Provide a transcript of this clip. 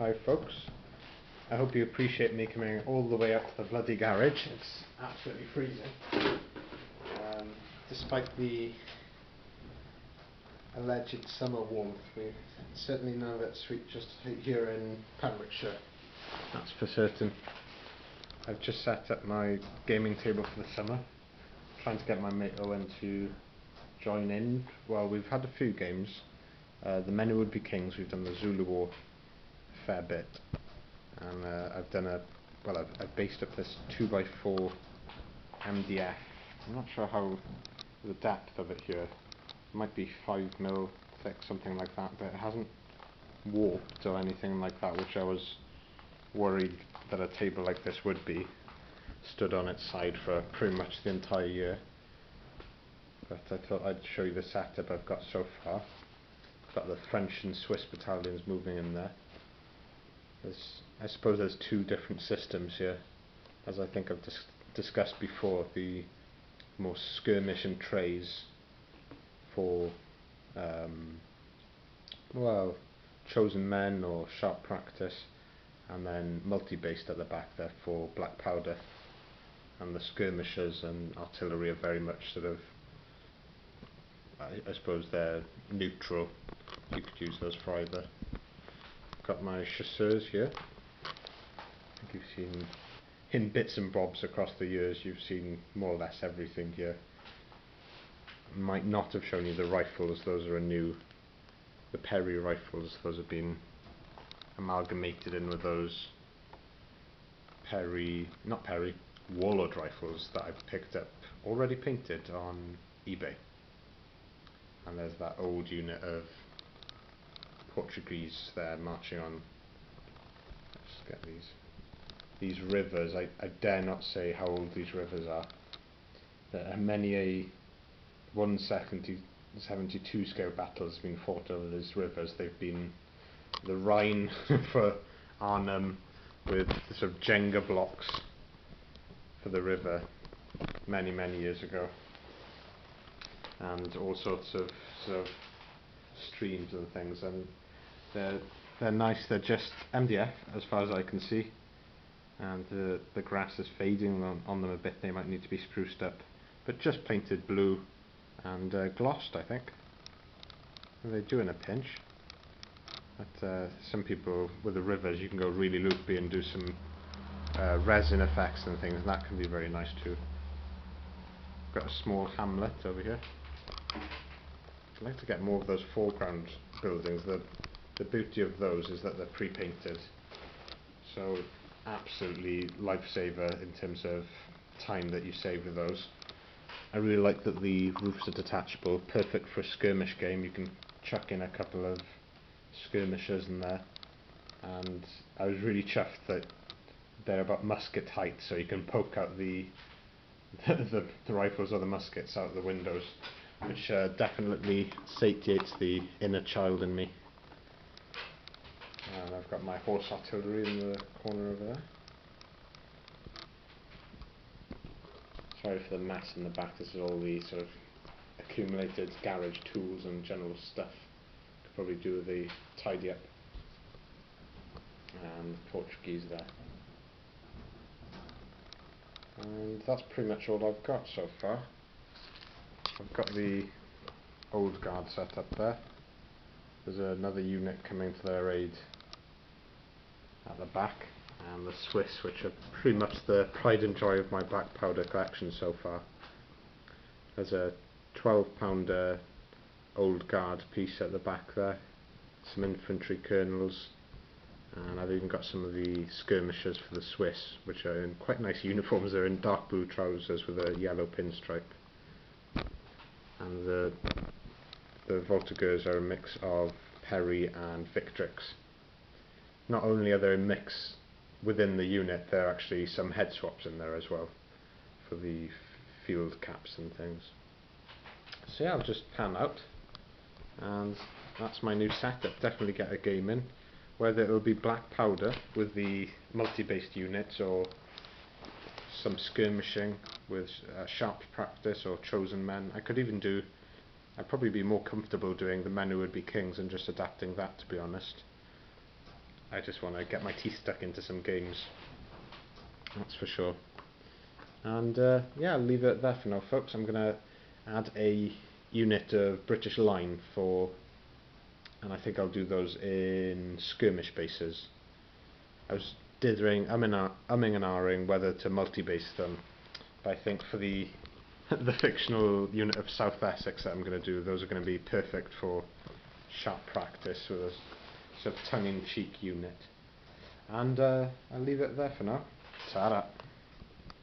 Hi folks, I hope you appreciate me coming all the way up to the bloody garage. It's absolutely freezing. Despite the alleged summer warmth, we certainly know that sweet just here in Pembrokeshire, that's for certain. I've just set up my gaming table for the summer, trying to get my mate Owen to join in. Well, we've had a few games. The Many Would Be Kings, we've done the Zulu War a fair bit, and I've based up this 2x4 MDF. I'm not sure how the depth of it here, it might be 5mm thick, something like that, but it hasn't warped or anything like that, which I was worried that a table like this would be. Stood on its side for pretty much the entire year, but I thought I'd show you the setup I've got so far. Got the French and Swiss battalions moving in there. I suppose there's two different systems here, as I think I've discussed before. The more skirmish and trays for chosen men or sharp practice, and then multi-based at the back there for black powder. And the skirmishers and artillery are very much sort of, I suppose they're neutral. You could use those for either. Got my chasseurs here. I think you've seen in bits and bobs across the years, you've seen more or less everything here. Might not have shown you the rifles, those are the Perry rifles, those have been amalgamated in with those Warlord rifles that I've picked up already painted on eBay. And there's that old unit of Portuguese there marching on. Let's get these rivers. I dare not say how old these rivers are. There are many a 1/72 scale battle has been fought over these rivers. They've been the Rhine for Arnhem, with sort of Jenga blocks for the river many years ago, and all sorts of streams and things, and they're nice. They're just MDF as far as I can see, and the grass is fading on them a bit. They might need to be spruced up, but just painted blue and glossed, I think. And they do in a pinch. But some people with the rivers, you can go really loopy and do some resin effects and things, and that can be very nice too. Got a small hamlet over here. I'd like to get more of those foreground buildings. The beauty of those is that they're pre-painted, so absolutely lifesaver in terms of time that you save with those. I really like that the roofs are detachable, perfect for a skirmish game. You can chuck in a couple of skirmishers in there, and I was really chuffed that they're about musket height, so you can poke out the rifles or the muskets out the windows, which definitely satiates the inner child in me. And I've got my horse artillery in the corner over there. Sorry for the mess in the back. This is all the sort of accumulated garage tools and general stuff. Could probably do with a tidy up. And the Portuguese there. And that's pretty much all I've got so far. I've got the old guard set up there. There's another unit coming to their aid at the back, and the Swiss, which are pretty much the pride and joy of my black powder collection so far. There's a 12-pounder old guard piece at the back there, some infantry colonels, and I've even got some of the skirmishers for the Swiss, which are in quite nice uniforms. They're in dark blue trousers with a yellow pinstripe. And the Voltigeurs are a mix of Perry and Victrix. Not only are there a mix within the unit, there are actually some head swaps in there as well for the field caps and things. So yeah, I'll just pan out, and that's my new setup. Definitely get a game in, whether it will be black powder with the multi-based units or some skirmishing with sharp practice or chosen men. I'd probably be more comfortable doing the Men Who Would Be Kings and just adapting that, to be honest. I just want to get my teeth stuck into some games, that's for sure. And yeah, I'll leave it there for now, folks. I'm going to add a unit of British line for, and I think I'll do those in skirmish bases. I was dithering, umming and ahhing whether to multi-base them, but I think for the the fictional unit of South Essex that I'm going to do, those are going to be perfect for sharp practice with a sort of tongue-in-cheek unit. And I'll leave it there for now. Ta-ra.